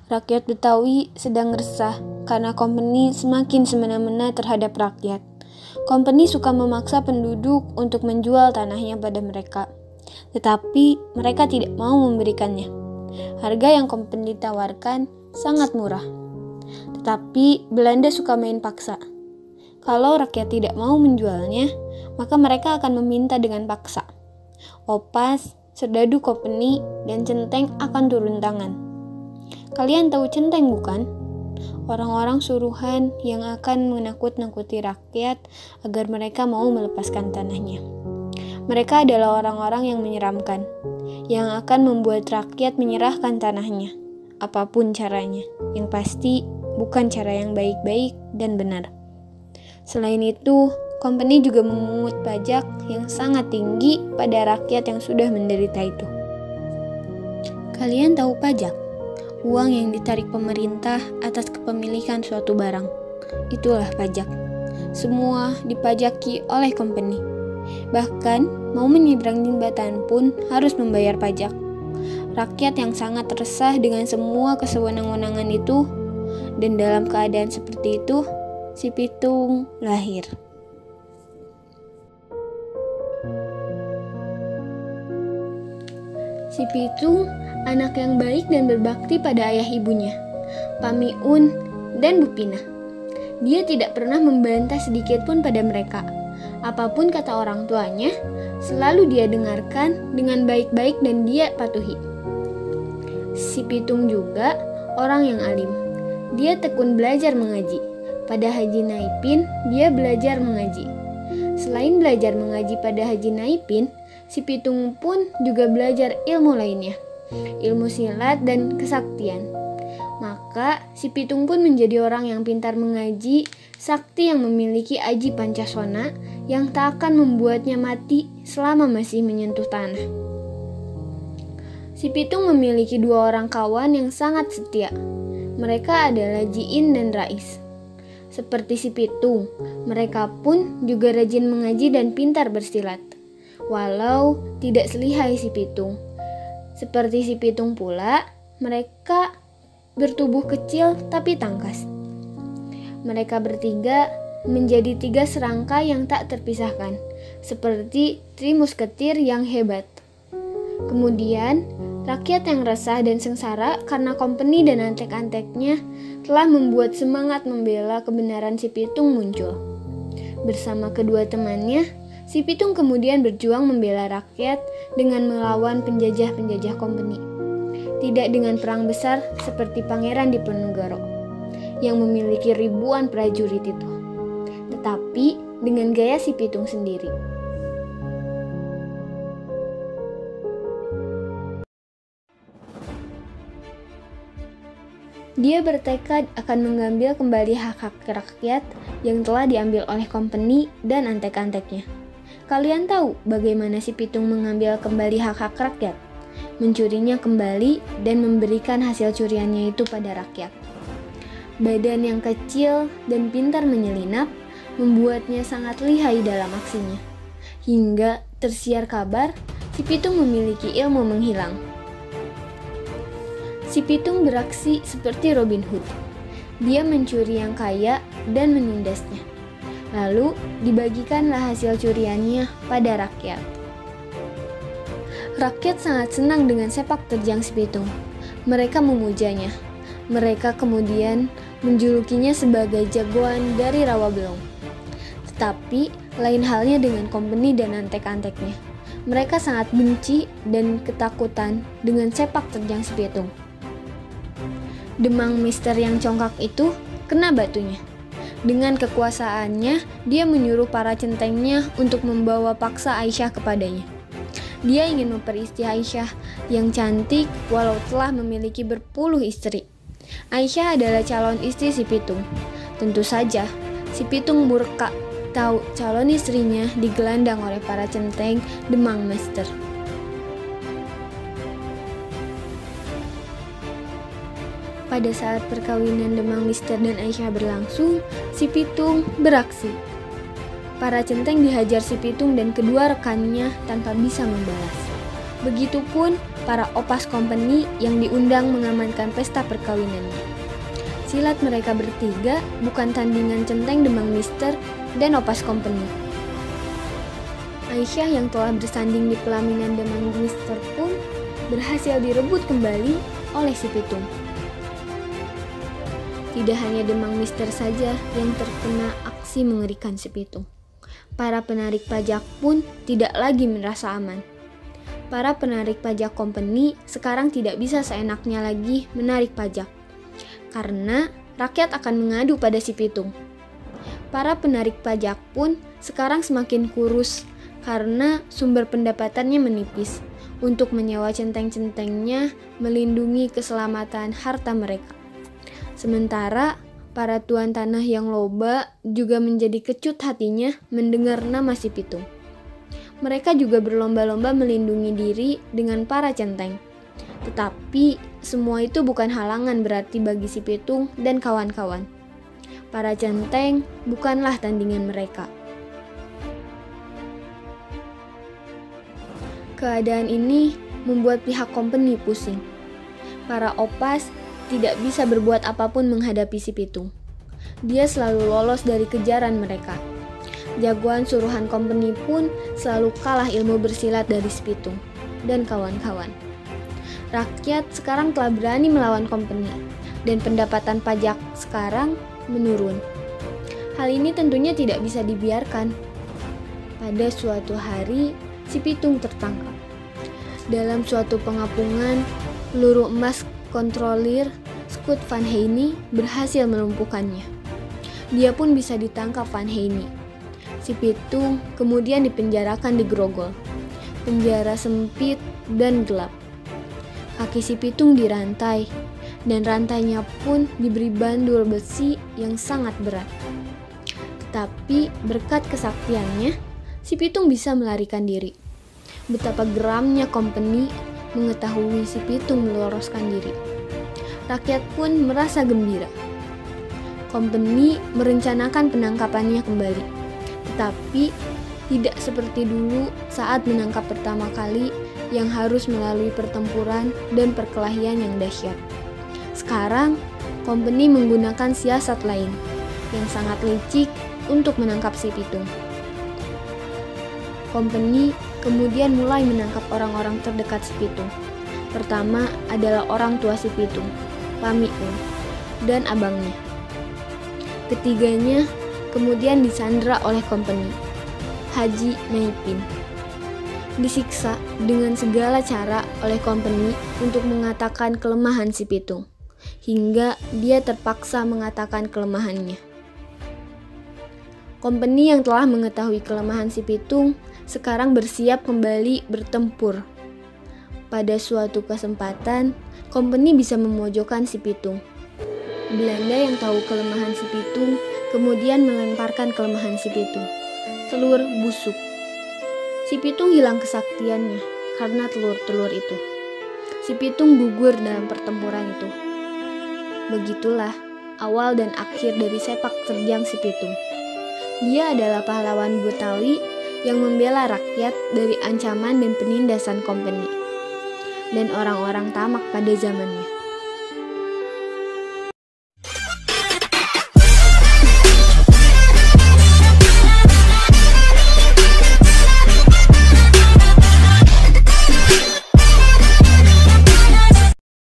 Rakyat Betawi sedang resah karena company semakin semena-mena terhadap rakyat. Company suka memaksa penduduk untuk menjual tanahnya pada mereka, tetapi mereka tidak mau memberikannya. Harga yang company tawarkan sangat murah, tetapi Belanda suka main paksa. Kalau rakyat tidak mau menjualnya, maka mereka akan meminta dengan paksa. Opas, serdadu company, dan centeng akan turun tangan. Kalian tahu centeng bukan? Orang-orang suruhan yang akan menakut-nakuti rakyat agar mereka mau melepaskan tanahnya. Mereka adalah orang-orang yang menyeramkan, yang akan membuat rakyat menyerahkan tanahnya, apapun caranya. Yang pasti bukan cara yang baik-baik dan benar. Selain itu, company juga memungut pajak yang sangat tinggi pada rakyat yang sudah menderita itu. Kalian tahu pajak? Uang yang ditarik pemerintah atas kepemilikan suatu barang. Itulah pajak. Semua dipajaki oleh company. Bahkan, mau menyeberang jembatan pun harus membayar pajak. Rakyat yang sangat resah dengan semua kesewenang-wenangan itu, dan dalam keadaan seperti itu, si Pitung lahir. Si Pitung anak yang baik dan berbakti pada ayah ibunya, Pak Miun dan Bu Pina. Dia tidak pernah membantah sedikit pun pada mereka. Apapun kata orang tuanya, selalu dia dengarkan dengan baik-baik dan dia patuhi. Si Pitung juga orang yang alim. Dia tekun belajar mengaji. Pada Haji Naipin, dia belajar mengaji. Selain belajar mengaji pada Haji Naipin, si Pitung pun juga belajar ilmu lainnya, ilmu silat dan kesaktian. Maka si Pitung pun menjadi orang yang pintar mengaji, sakti yang memiliki aji pancasona yang tak akan membuatnya mati selama masih menyentuh tanah. Si Pitung memiliki dua orang kawan yang sangat setia. Mereka adalah Jiin dan Rais. Seperti si Pitung, mereka pun juga rajin mengaji dan pintar bersilat. Walau tidak selihai si Pitung. Seperti si Pitung pula, mereka bertubuh kecil tapi tangkas. Mereka bertiga menjadi tiga serangkai yang tak terpisahkan, seperti Trimusketir yang hebat. Kemudian, rakyat yang resah dan sengsara karena company dan antek-anteknya telah membuat semangat membela kebenaran si Pitung muncul. Bersama kedua temannya, si Pitung kemudian berjuang membela rakyat dengan melawan penjajah-penjajah company. Tidak dengan perang besar seperti Pangeran Diponegoro yang memiliki ribuan prajurit itu, tetapi dengan gaya si Pitung sendiri. Dia bertekad akan mengambil kembali hak-hak rakyat yang telah diambil oleh company dan antek-anteknya. Kalian tahu bagaimana si Pitung mengambil kembali hak-hak rakyat? Mencurinya kembali dan memberikan hasil curiannya itu pada rakyat. Badan yang kecil dan pintar menyelinap membuatnya sangat lihai dalam aksinya. Hingga tersiar kabar, si Pitung memiliki ilmu menghilang. Si Pitung beraksi seperti Robin Hood. Dia mencuri yang kaya dan menindasnya. Lalu dibagikanlah hasil curiannya pada rakyat. Rakyat sangat senang dengan sepak terjang si Pitung. Mereka memujanya. Mereka kemudian menjulukinya sebagai jagoan dari Rawabelong. Tetapi lain halnya dengan company dan antek-anteknya. Mereka sangat benci dan ketakutan dengan sepak terjang si Pitung. Demang Mister yang congkak itu kena batunya. Dengan kekuasaannya, dia menyuruh para centengnya untuk membawa paksa Aisyah kepadanya. Dia ingin memperisti Aisyah yang cantik walau telah memiliki berpuluh istri. Aisyah adalah calon istri si Pitung. Tentu saja, si Pitung murka tahu calon istrinya digelandang oleh para centeng Demang Mister. Pada saat perkawinan Demang Mister dan Aisyah berlangsung, si Pitung beraksi. Para centeng dihajar si Pitung dan kedua rekannya tanpa bisa membalas. Begitupun para opas company yang diundang mengamankan pesta perkawinannya. Silat mereka bertiga bukan tandingan centeng Demang Mister dan opas company. Aisyah yang telah bersanding di pelaminan Demang Mister pun berhasil direbut kembali oleh si Pitung. Tidak hanya Demang Mister saja yang terkena aksi mengerikan si Pitung. Para penarik pajak pun tidak lagi merasa aman. Para penarik pajak company sekarang tidak bisa seenaknya lagi menarik pajak, karena rakyat akan mengadu pada si Pitung. Para penarik pajak pun sekarang semakin kurus karena sumber pendapatannya menipis untuk menyewa centeng-centengnya melindungi keselamatan harta mereka. Sementara para tuan tanah yang loba juga menjadi kecut hatinya mendengar nama si Pitung. Mereka juga berlomba-lomba melindungi diri dengan para centeng. Tetapi semua itu bukan halangan berarti bagi si Pitung dan kawan-kawan. Para centeng bukanlah tandingan mereka. Keadaan ini membuat pihak company pusing. Para opas tidak bisa berbuat apapun menghadapi si Pitung. Dia selalu lolos dari kejaran mereka. Jagoan suruhan company pun selalu kalah ilmu bersilat dari si Pitung dan kawan-kawan. Rakyat sekarang telah berani melawan company dan pendapatan pajak sekarang menurun. Hal ini tentunya tidak bisa dibiarkan. Pada suatu hari, si Pitung tertangkap. Dalam suatu pengapungan, peluru emas kontrolir Scott Van Heini berhasil melumpuhkannya. Dia pun bisa ditangkap Van Heini. Si Pitung kemudian dipenjarakan di Grogol, penjara sempit dan gelap. Kaki si Pitung dirantai, dan rantainya pun diberi bandul besi yang sangat berat. Tetapi berkat kesaktiannya, si Pitung bisa melarikan diri. Betapa geramnya company mengetahui si Pitung meloloskan diri. Rakyat pun merasa gembira. Company merencanakan penangkapannya kembali, tetapi tidak seperti dulu saat menangkap pertama kali yang harus melalui pertempuran dan perkelahian yang dahsyat. Sekarang, company menggunakan siasat lain yang sangat licik untuk menangkap si Pitung. Company kemudian mulai menangkap orang-orang terdekat si Pitung. Pertama adalah orang tua si Pitung, Pamiun, dan abangnya. Ketiganya kemudian disandra oleh company, Haji Naipin. Disiksa dengan segala cara oleh company untuk mengatakan kelemahan si Pitung, hingga dia terpaksa mengatakan kelemahannya. Company yang telah mengetahui kelemahan si Pitung sekarang bersiap kembali bertempur. Pada suatu kesempatan, company bisa memojokkan si Pitung. Belanda yang tahu kelemahan si Pitung kemudian melemparkan kelemahan si Pitung, telur busuk. Si Pitung hilang kesaktiannya karena telur-telur itu. Si Pitung gugur dalam pertempuran itu. Begitulah awal dan akhir dari sepak terjang si Pitung. Dia adalah pahlawan Betawi yang membela rakyat dari ancaman dan penindasan company dan orang-orang tamak pada zamannya.